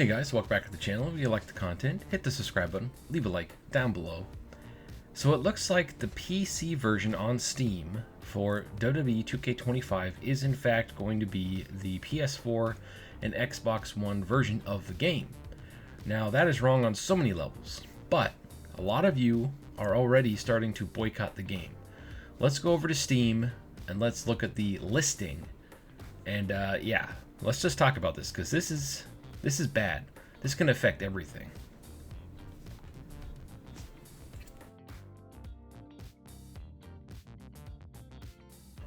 Hey guys, welcome back to the channel. If you like the content, hit the subscribe button, leave a like down below. So it looks like the PC version on Steam for WWE 2K25 is in fact going to be the PS4 and Xbox One version of the game. Now that is wrong on so many levels, but a lot of you are already starting to boycott the game. Let's go over to Steam and let's look at the listing. And yeah, let's just talk about this because this is bad. This can affect everything.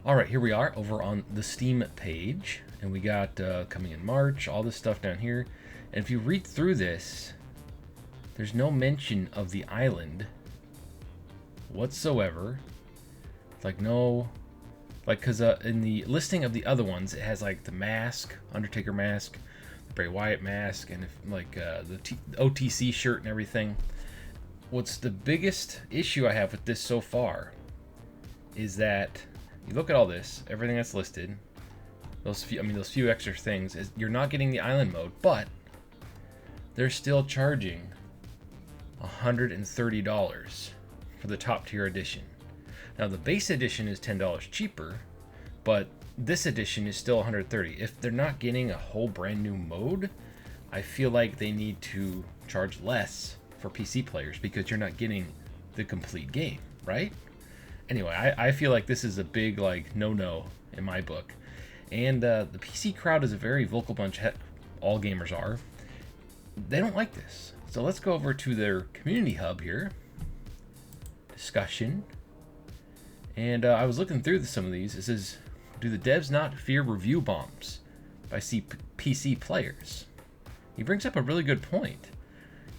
All right, here we are over on the Steam page, and we got coming in March, all this stuff down here. And if you read through this, there's no mention of the island whatsoever. Like no, like because in the listing of the other ones, it has like the mask, Undertaker mask, the Bray Wyatt mask, and the OTC shirt and everything. What's the biggest issue I have with this so far is that you look at all this, everything that's listed, those few extra things, is you're not getting the island mode, but they're still charging $130 for the top tier edition. Now the base edition is $10 cheaper, but this edition is still $130. If they're not getting a whole brand new mode, I feel like they need to charge less for PC players because you're not getting the complete game, right? Anyway, I feel like this is a big no-no in my book. And the PC crowd is a very vocal bunch. All gamers are. They don't like this. So let's go over to their community hub here. Discussion. And I was looking through some of these. It says, do the devs not fear review bombs by PC players? He brings up a really good point.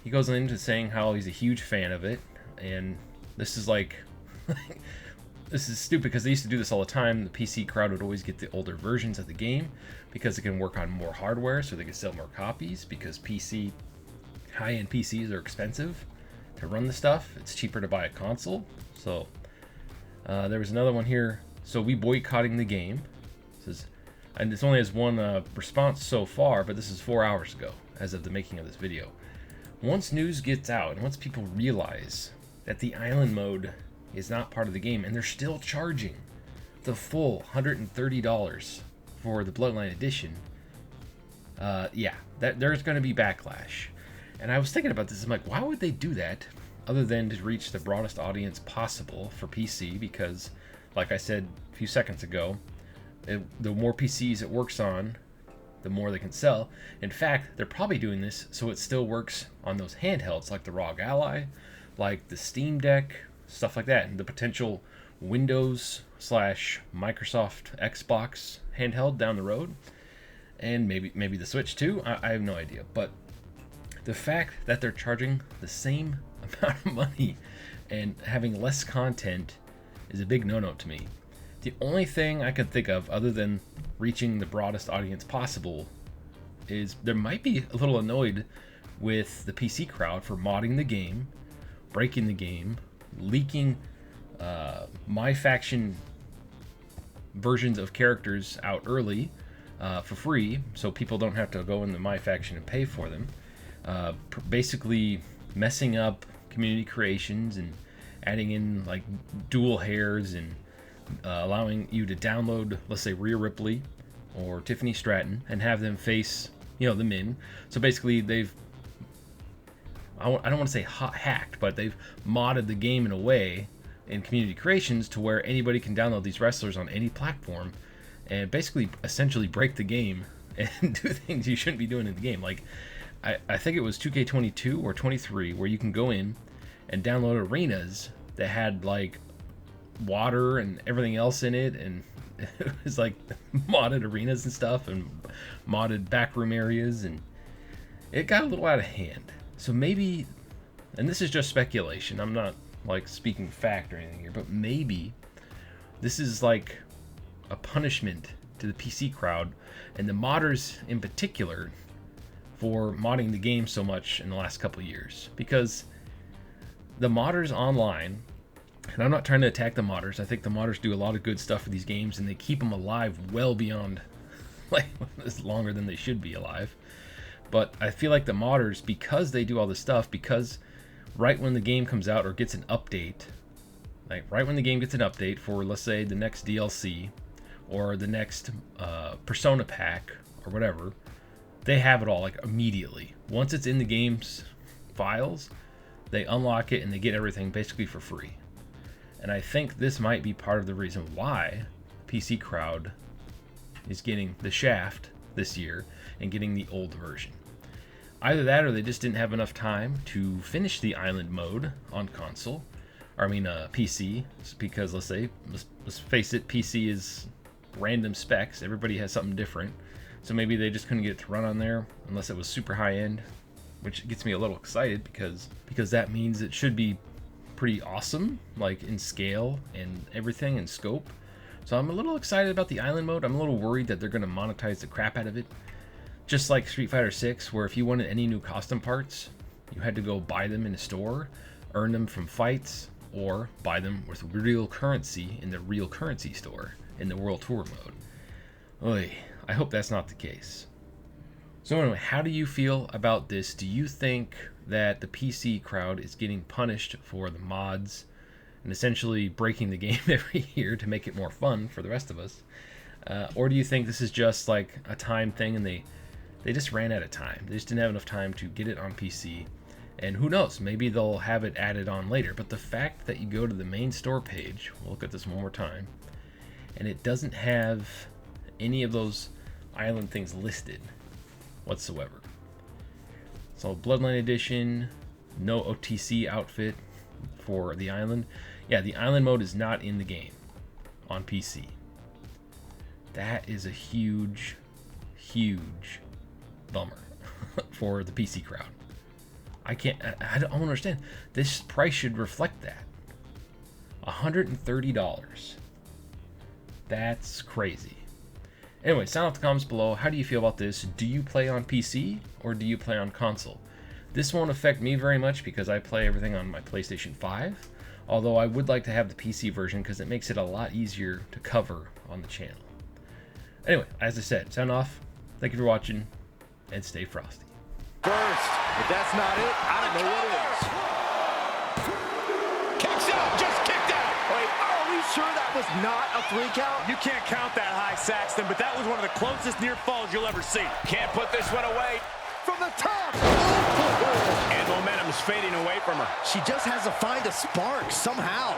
He goes into saying how he's a huge fan of it. And this is like... this is stupid because they used to do this all the time. The PC crowd would always get the older versions of the game because it can work on more hardware, so they can sell more copies, because high-end PCs are expensive to run the stuff. It's cheaper to buy a console. So there was another one here. So we boycotting the game. This is, and this only has one response so far, but this is 4 hours ago as of the making of this video. Once news gets out and once people realize that the island mode is not part of the game and they're still charging the full $130 for the Bloodline edition, yeah, there's going to be backlash. And I was thinking about this. I'm like, why would they do that other than to reach the broadest audience possible for PC? Because, like I said a few seconds ago, the more PCs it works on, the more they can sell. In fact, they're probably doing this so it still works on those handhelds like the ROG Ally, like the Steam Deck, stuff like that, and the potential Windows / Microsoft Xbox handheld down the road, and maybe the Switch too. I have no idea, but the fact that they're charging the same amount of money and having less content is a big no-no to me. The only thing I could think of other than reaching the broadest audience possible is there might be a little annoyed with the PC crowd for modding the game, breaking the game, leaking my faction versions of characters out early for free, so people don't have to go into my faction and pay for them. Basically messing up community creations and adding in like dual hairs and allowing you to download, let's say, Rhea Ripley or Tiffany Stratton and have them face, the min. So basically I don't want to say hacked, but they've modded the game in a way in community creations to where anybody can download these wrestlers on any platform and basically essentially break the game and do things you shouldn't be doing in the game. Like I think it was 2K22 or 23 where you can go in and download arenas that had like water and everything else in it, and it was like modded arenas and stuff and modded backroom areas, and it got a little out of hand. So maybe, and this is just speculation, I'm not like speaking fact or anything here, but maybe this is like a punishment to the PC crowd and the modders in particular for modding the game so much in the last couple of years. Because the modders online, and I'm not trying to attack the modders, I think the modders do a lot of good stuff for these games and they keep them alive well beyond like longer than they should be alive. But I feel like the modders, because they do all this stuff, because right when the game comes out or gets an update, like right when the game gets an update for, let's say, the next DLC or the next Persona pack or whatever, they have it all like immediately. Once it's in the game's files, they unlock it and they get everything basically for free. And I think this might be part of the reason why PC crowd is getting the Shaft this year and getting the old version. Either that or they just didn't have enough time to finish the island mode on console, or I mean PC, because let's face it, PC is random specs. Everybody has something different. So maybe they just couldn't get it to run on there unless it was super high end, which gets me a little excited because that means it should be pretty awesome, like in scale and everything and scope. So I'm a little excited about the island mode. I'm a little worried that they're going to monetize the crap out of it. Just like Street Fighter 6, where if you wanted any new custom parts, you had to go buy them in a store, earn them from fights, or buy them with real currency in the real currency store in the World Tour mode. Oy, I hope that's not the case. So anyway, how do you feel about this? Do you think that the PC crowd is getting punished for the mods and essentially breaking the game every year to make it more fun for the rest of us? Or do you think this is just like a time thing and they just ran out of time? They just didn't have enough time to get it on PC. And who knows, maybe they'll have it added on later. But the fact that you go to the main store page, we'll look at this one more time, and it doesn't have any of those island things listed whatsoever. So Bloodline Edition, no OTC outfit for the island. Yeah, the island mode is not in the game on PC. That is a huge, huge bummer for the PC crowd. I don't understand. This price should reflect that. $130. That's crazy. Anyway, sound off the comments below. How do you feel about this? Do you play on PC or do you play on console? This won't affect me very much because I play everything on my PlayStation 5. Although I would like to have the PC version because it makes it a lot easier to cover on the channel. Anyway, as I said, sound off. Thank you for watching and stay frosty. First, if that's not it, I don't know what is. Kicks out, just kicked out. Wait, are we sure that was not a 3 count? You can't count that high, Saxton, but that was one of the closest near falls you'll ever see. Can't put this one away. From the top. And momentum's fading away from her. She just has to find a spark somehow.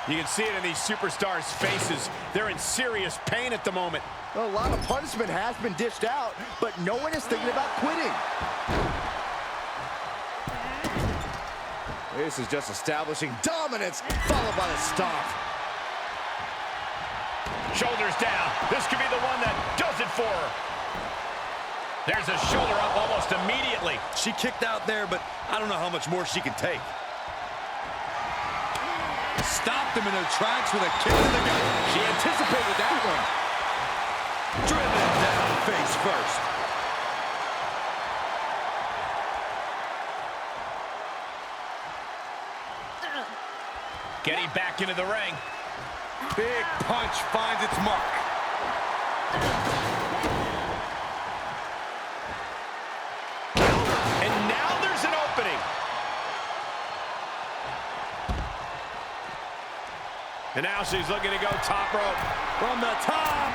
You can see it in these superstars' faces. They're in serious pain at the moment. A lot of punishment has been dished out, but no one is thinking about quitting. This is just establishing dominance, followed by the stomp. Shoulders down. This could be the one that does it for her. There's a shoulder up almost immediately. She kicked out there, but I don't know how much more she can take. Stopped them in their tracks with a kick to the gut. She anticipated that one. Driven down face first. Getting back into the ring. Big punch finds its mark. And now there's an opening. And now she's looking to go top rope. From the top.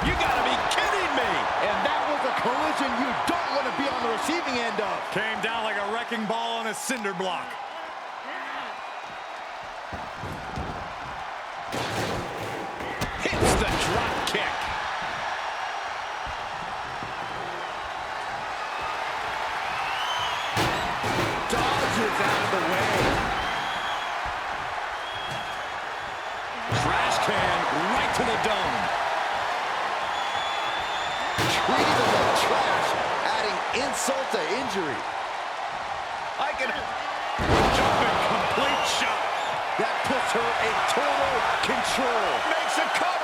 You gotta be kidding me. And that was a collision you don't want to be on the receiving end of. Came down like a wrecking ball on a cinder block. Hits the drop kick. Dodges out of the way. Trash can right to the dome. Treating them like trash, adding insult to injury. I can jumping complete shot. That puts her in total control. Makes a cut.